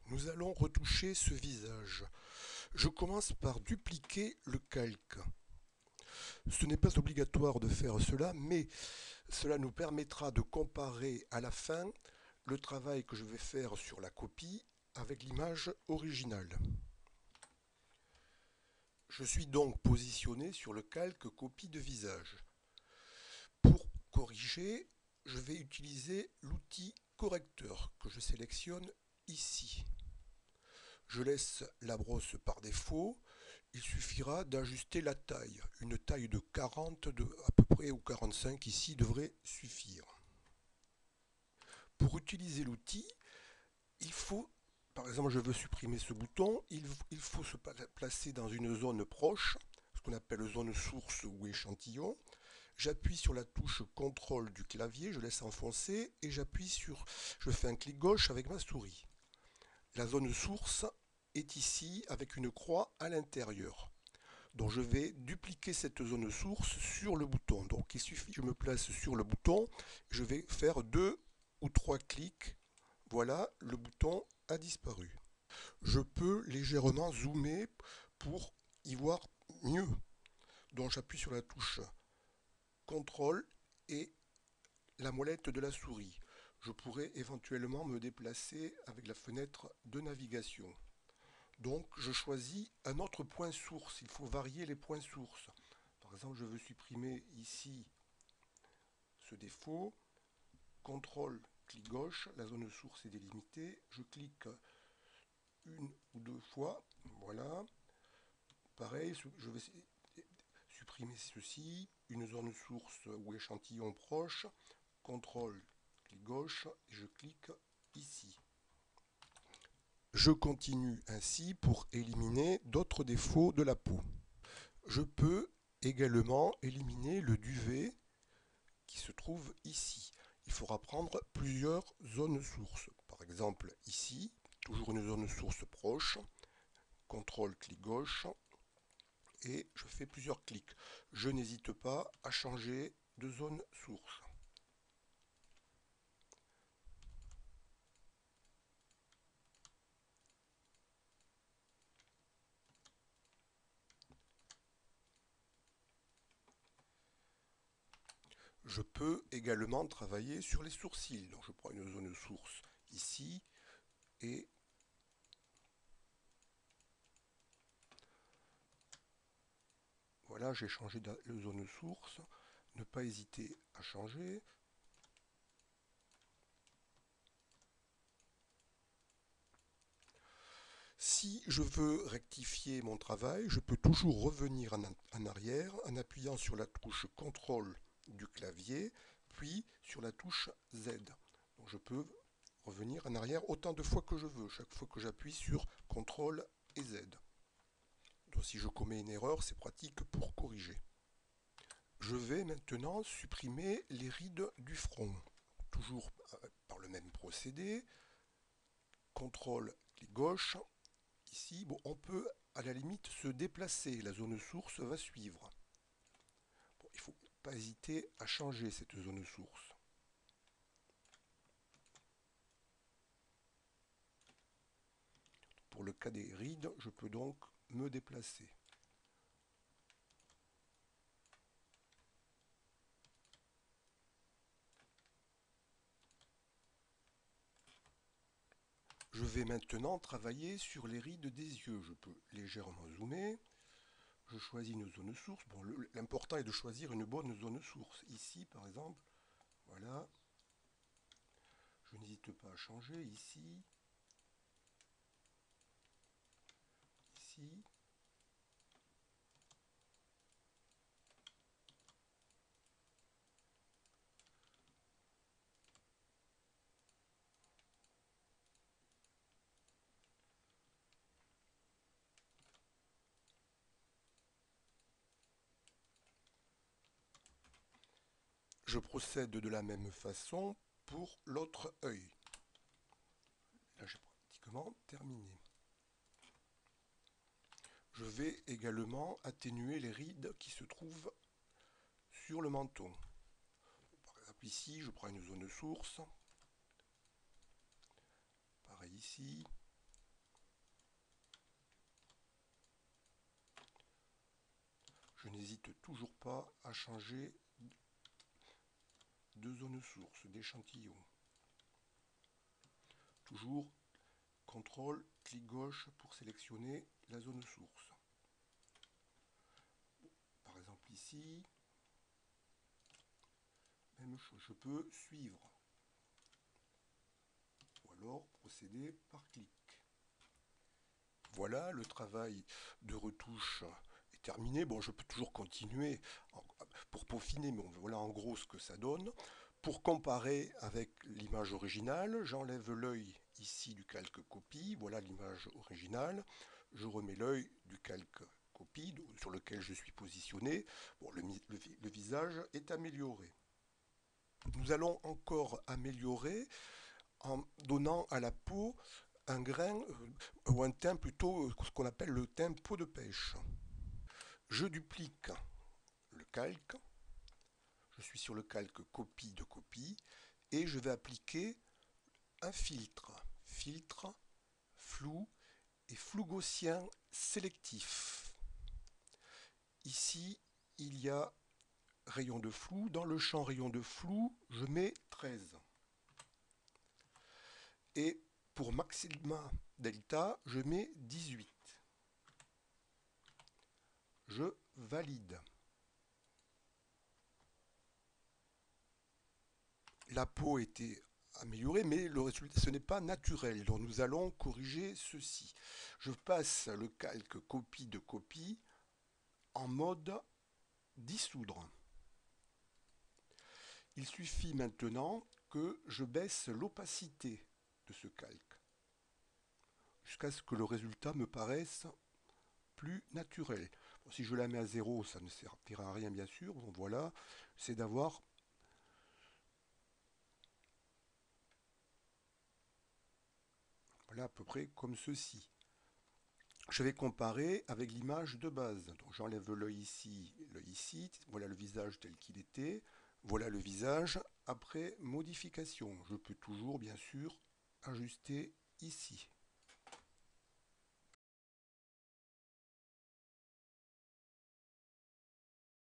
Nous allons retoucher ce visage. Je commence par dupliquer le calque. Ce n'est pas obligatoire de faire cela, mais cela nous permettra de comparer à la fin le travail que je vais faire sur la copie avec l'image originale. Je suis donc positionné sur le calque copie de visage. Pour corriger, je vais utiliser l'outil correcteur que je sélectionne ici. Je laisse la brosse par défaut. Il suffira d'ajuster la taille. Une taille de 40 à peu près ou 45 ici devrait suffire. Pour utiliser l'outil, il faut, par exemple je veux supprimer ce bouton, il faut se placer dans une zone proche, ce qu'on appelle zone source ou échantillon. J'appuie sur la touche CTRL du clavier, je laisse enfoncer et je fais un clic gauche avec ma souris. La zone source est ici avec une croix à l'intérieur. Donc je vais dupliquer cette zone source sur le bouton. Donc il suffit, je me place sur le bouton, je vais faire 2 ou 3 clics. Voilà, le bouton a disparu. Je peux légèrement zoomer pour y voir mieux. Donc j'appuie sur la touche CTRL et la molette de la souris. Je pourrais éventuellement me déplacer avec la fenêtre de navigation. Donc je choisis un autre point source. Il faut varier les points sources. Par exemple, je veux supprimer ici ce défaut. CTRL, clic gauche, la zone source est délimitée. Je clique une ou deux fois. Voilà. Pareil, je vais supprimer ceci. Une zone source ou échantillon proche. CTRL, clic gauche et je clique ici. Je continue ainsi pour éliminer d'autres défauts de la peau. Je peux également éliminer le duvet qui se trouve ici. Il faudra prendre plusieurs zones sources. Par exemple ici, toujours une zone source proche, CTRL clic gauche et je fais plusieurs clics. Je n'hésite pas à changer de zone source. Je peux également travailler sur les sourcils. Donc je prends une zone source ici et voilà, j'ai changé de zone source. Ne pas hésiter à changer. Si je veux rectifier mon travail, je peux toujours revenir en arrière en appuyant sur la touche CTRL du clavier, puis sur la touche Z. Donc je peux revenir en arrière autant de fois que je veux, chaque fois que j'appuie sur CTRL et Z. Donc si je commets une erreur, c'est pratique pour corriger. Je vais maintenant supprimer les rides du front. Toujours par le même procédé. CTRL, clic gauche. Ici, bon, on peut à la limite se déplacer. La zone source va suivre. Bon, il ne faut pas hésiter à changer cette zone source. Pour le cas des rides, je peux donc me déplacer. Je vais maintenant travailler sur les rides des yeux. Je peux légèrement zoomer. Je choisis une zone source. Bon, l'important est de choisir une bonne zone source. Ici, par exemple, voilà. Je n'hésite pas à changer. Ici. Ici. Je procède de la même façon pour l'autre œil. Là, j'ai pratiquement terminé. Je vais également atténuer les rides qui se trouvent sur le menton. Par exemple ici, je prends une zone source. Pareil ici. n'hésite toujours pas à changer de zone source, d'échantillon. Toujours CTRL, clic gauche pour sélectionner la zone source. Par exemple ici, même chose, je peux suivre ou alors procéder par clic. Voilà, le travail de retouche est terminé. Bon, je peux toujours continuer pour peaufiner, mais voilà en gros ce que ça donne. Pour comparer avec l'image originale, j'enlève l'œil ici du calque copie, voilà l'image originale. Je remets l'œil du calque copie sur lequel je suis positionné. Bon, le visage est amélioré. Nous allons encore améliorer en donnant à la peau un grain ou un teint plutôt ce qu'on appelle le teint peau de pêche. Je duplique le calque, je suis sur le calque copie de copie et je vais appliquer un filtre, filtre, flou et flou gaussien sélectif. Ici, il y a rayon de flou. Dans le champ rayon de flou, je mets 13. Et pour maxima delta, je mets 18. Je valide. La peau était améliorée, mais le résultat, ce n'est pas naturel. Donc nous allons corriger ceci. Je passe le calque copie de copie en mode dissoudre. Il suffit maintenant que je baisse l'opacité de ce calque jusqu'à ce que le résultat me paraisse plus naturel. Bon, si je la mets à 0, ça ne servira à rien bien sûr. Donc voilà, c'est d'avoir voilà à peu près comme ceci. Je vais comparer avec l'image de base. Donc j'enlève l'œil ici, voilà le visage tel qu'il était, voilà le visage après modification. Je peux toujours bien sûr ajuster ici.